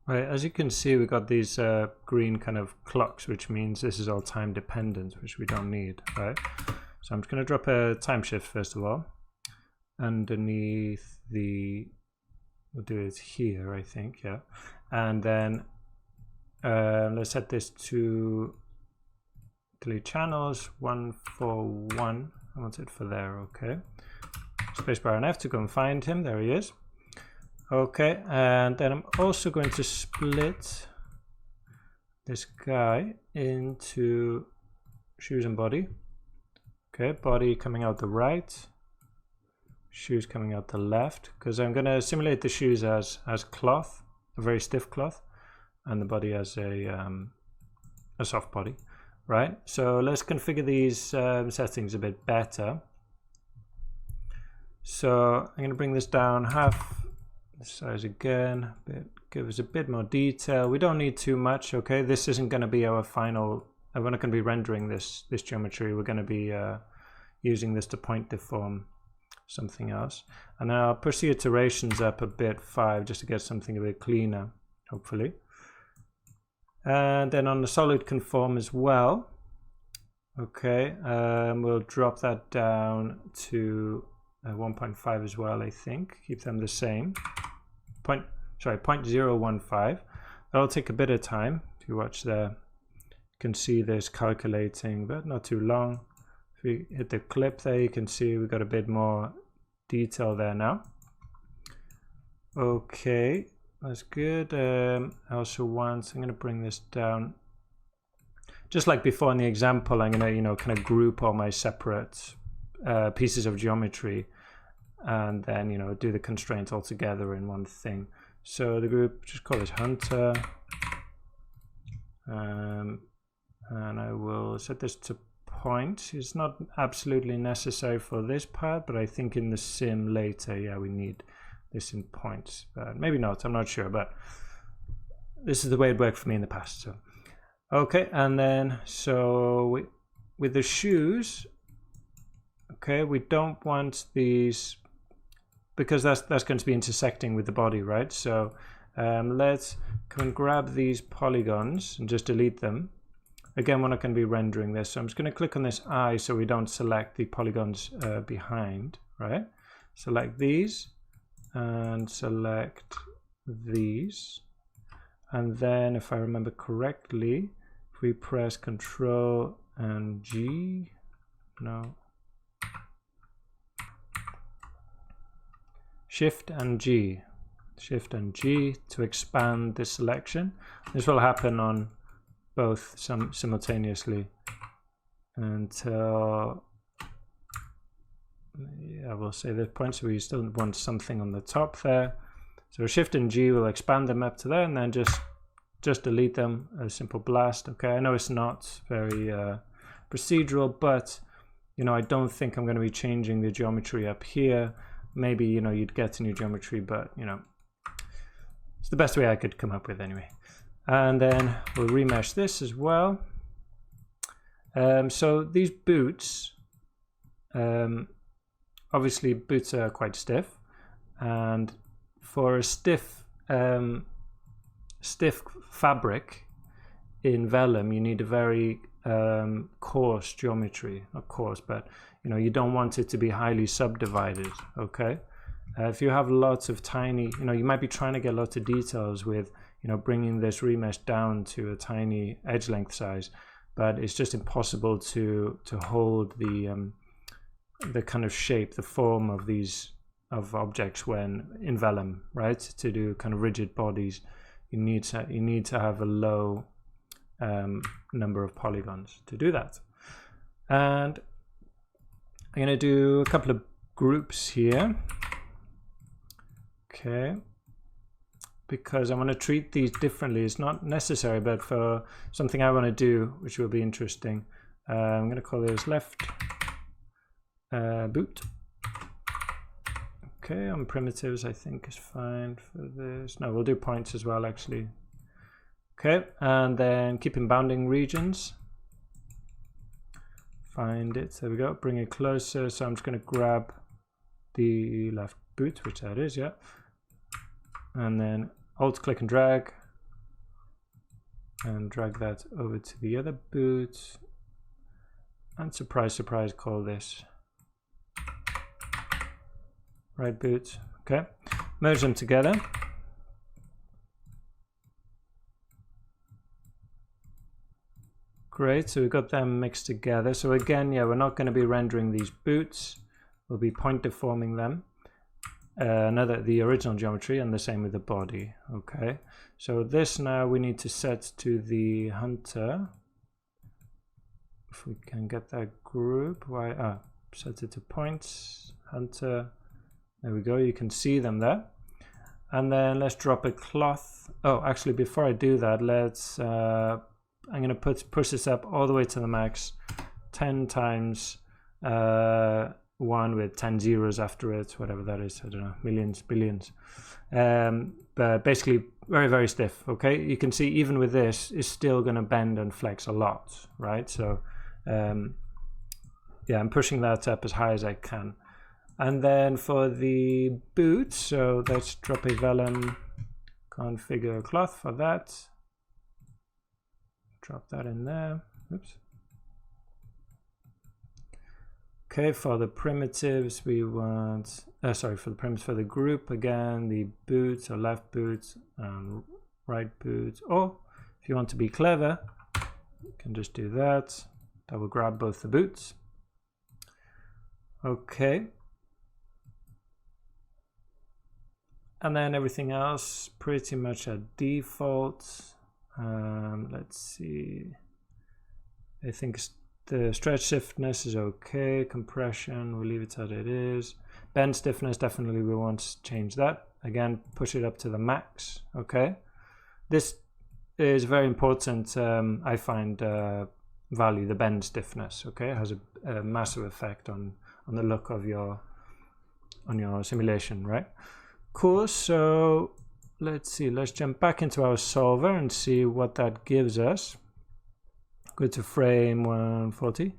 Right, as you can see, we got these green kind of clocks, which means this is all time dependent, which we don't need, right? So I'm just going to drop a time shift first of all. Underneath the, we'll do it here, I think, yeah. And then let's set this to delete channels 141. I want it for there, okay. Spacebar and F to go and find him. There he is. Okay, and then I'm also going to split this guy into shoes and body. Okay, body coming out the right, shoes coming out the left, because I'm going to simulate the shoes as cloth, a very stiff cloth, and the body as a soft body, right? So let's configure these settings a bit better. So I'm going to bring this down half the size again, give us a bit more detail. We don't need too much, okay? This isn't going to be our final, we're not going to be rendering this geometry. We're going to be using this to point deform something else. And then I'll push the iterations up a bit, 5, just to get something a bit cleaner, hopefully. And then on the solid conform as well, okay, we'll drop that down to 1.5 as well, I think. Keep them the same. 0.015. That'll take a bit of time. If you watch there, you can see this calculating, but not too long. If we hit the clip there, you can see we've got a bit more detail there now. Okay, that's good. I also want, I'm going to bring this down. Just like before in the example, I'm going to, kind of group all my separate pieces of geometry and then, do the constraints all together in one thing. So the group, just call it Hunter. And I will set this to point. It's not absolutely necessary for this part, but I think in the sim later, yeah, we need this in points. But maybe not, I'm not sure, but this is the way it worked for me in the past. So okay, and then so with the shoes, okay, we don't want these because that's going to be intersecting with the body, right? So let's come and grab these polygons and just delete them. Again, we're not going to be rendering this, so I'm just going to click on this eye so we don't select the polygons behind, right? Select these and select these. And then if I remember correctly, if we press Control and G, no, Shift and G to expand this selection. This will happen on both simultaneously until, yeah, we'll say this point, so we still want something on the top there. So Shift and G will expand them up to there, and then just delete them, a simple blast. Okay, I know it's not very procedural, but I don't think I'm going to be changing the geometry up here. Maybe you'd get a new geometry, but it's the best way I could come up with anyway. And then we'll remesh this as well. So these boots, obviously boots are quite stiff, and for a stiff fabric in vellum, you need a very coarse geometry. Not coarse, but you don't want it to be highly subdivided. Okay, if you have lots of tiny, you might be trying to get lots of details with bringing this remesh down to a tiny edge length size, but it's just impossible to hold the kind of shape, the form of these objects when in vellum, right? To do kind of rigid bodies, you need to have a low number of polygons to do that. And I'm going to do a couple of groups here, okay, because I want to treat these differently. It's not necessary, but for something I want to do, which will be interesting, I'm going to call this left boot. Okay, on primitives I think is fine for this. No, we'll do points as well actually. Okay, and then keep in bounding regions. Find it, there we go, bring it closer. So I'm just going to grab the left boot, which that is, yeah. And then Alt click and drag, and drag that over to the other boot, and surprise, surprise, call this right boot. Okay, merge them together. Great, so we've got them mixed together. So again, yeah, we're not going to be rendering these boots. We'll be point deforming them. The original geometry, and the same with the body. Okay, so this now we need to set to the hunter. If we can get that group, set it to points, hunter. There we go, you can see them there. And then let's drop a cloth. Oh, actually, before I do that, let's I'm going to push this up all the way to the max, 10 times 1 with 10 zeros after it, whatever that is, I don't know, millions, billions. But basically very, very stiff, okay? You can see even with this, it's still going to bend and flex a lot, right? So yeah, I'm pushing that up as high as I can. And then for the boot, so let's drop a vellum configure cloth for that. Drop that in there. Oops. Okay, for the primitives, we want, for the group, again, the boot or left boot and right boot. Or if you want to be clever, you can just do that. That will grab both the boots. Okay. And then everything else pretty much at default. Let's see. I think the stretch stiffness is okay. Compression, we'll leave it as it is. Bend stiffness, definitely we want to change that. Again, push it up to the max. Okay. This is very important. I find value the bend stiffness. Okay, it has a massive effect on the look of your simulation, right? Cool. So let's see. Let's jump back into our solver and see what that gives us. Go to frame 140.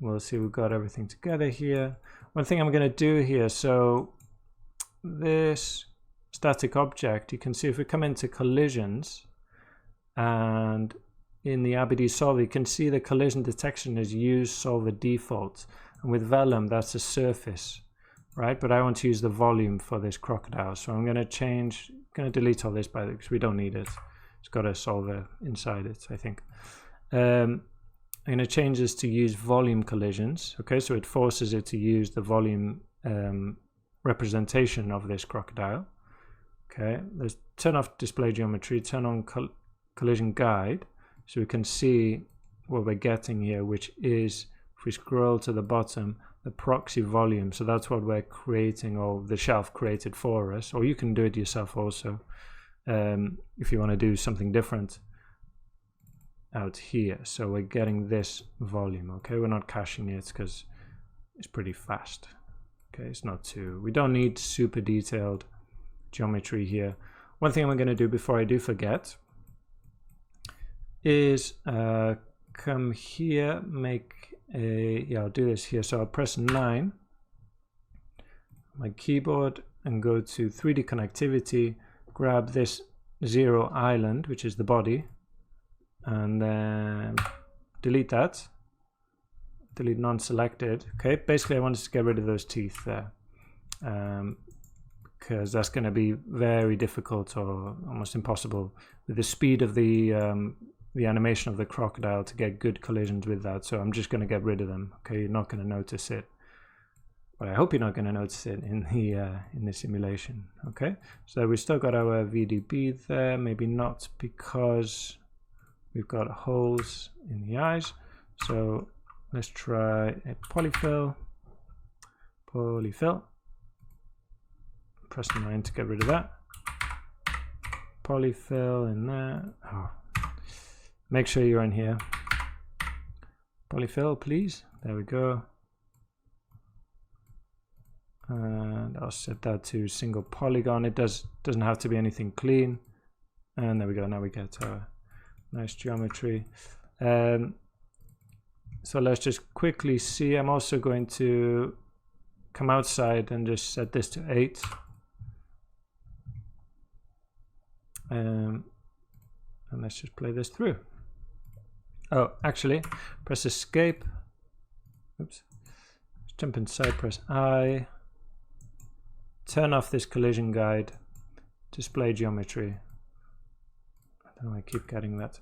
We'll see we've got everything together here. One thing I'm going to do here, so this static object, you can see if we come into collisions and in the RBD solver, you can see the collision detection is use solver default. And with vellum, that's a surface, right? But I want to use the volume for this crocodile. So I'm going to delete all this because we don't need it. It's got a solver inside it, I think. I'm going to change this to use volume collisions. Okay, so it forces it to use the volume representation of this crocodile. Okay, let's turn off display geometry, turn on collision guide, so we can see what we're getting here, which is, if we scroll to the bottom, the proxy volume. So that's what we're creating, or the shelf created for us, or you can do it yourself also if you want to do something different out here. So we're getting this volume. Okay, we're not caching it because it's pretty fast. Okay, it's not too, we don't need super detailed geometry here. One thing I'm going to do before I do forget is come here, make a, I'll do this here. So I'll press 9 my keyboard and go to 3D connectivity, grab this 0 island, which is the body, and then delete that, delete non-selected. Okay, basically I wanted to get rid of those teeth there, because that's going to be very difficult or almost impossible with the speed of the animation of the crocodile to get good collisions with that. So I'm just going to get rid of them. Okay, you're not going to notice it, but I hope you're not going to notice it in the simulation. Okay, so we still got our VDB there, maybe not because we've got holes in the eyes. So let's try a polyfill. Press 9 to get rid of that. Polyfill in there. Oh. Make sure you're in here. Polyfill, please. There we go. And I'll set that to single polygon. It doesn't have to be anything clean. And there we go. Now we get our nice geometry. So let's just quickly see. I'm also going to come outside and just set this to 8. And And let's just play this through. Oh, actually, press escape. Oops. Let's jump inside, press I. Turn off this collision guide. Display geometry. I don't know why I keep getting that.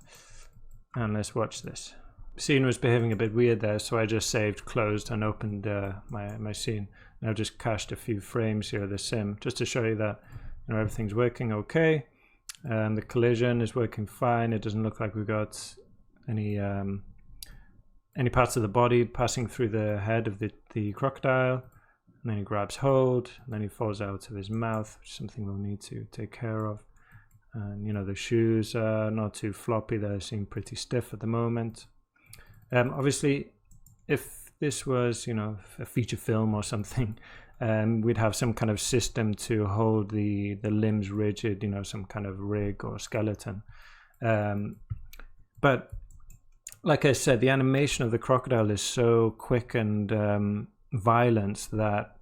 And let's watch this. Scene was behaving a bit weird there, so I just saved, closed, and opened my scene. And I've just cached a few frames here of the sim, just to show you that everything's working okay. The collision is working fine. It doesn't look like we've got any parts of the body passing through the head of the crocodile. And then he grabs hold, and then he falls out of his mouth, which is something we'll need to take care of. And the shoes are not too floppy, they seem pretty stiff at the moment. Obviously, if this was, a feature film or something, we'd have some kind of system to hold the limbs rigid, some kind of rig or skeleton. But like I said, the animation of the crocodile is so quick and violent that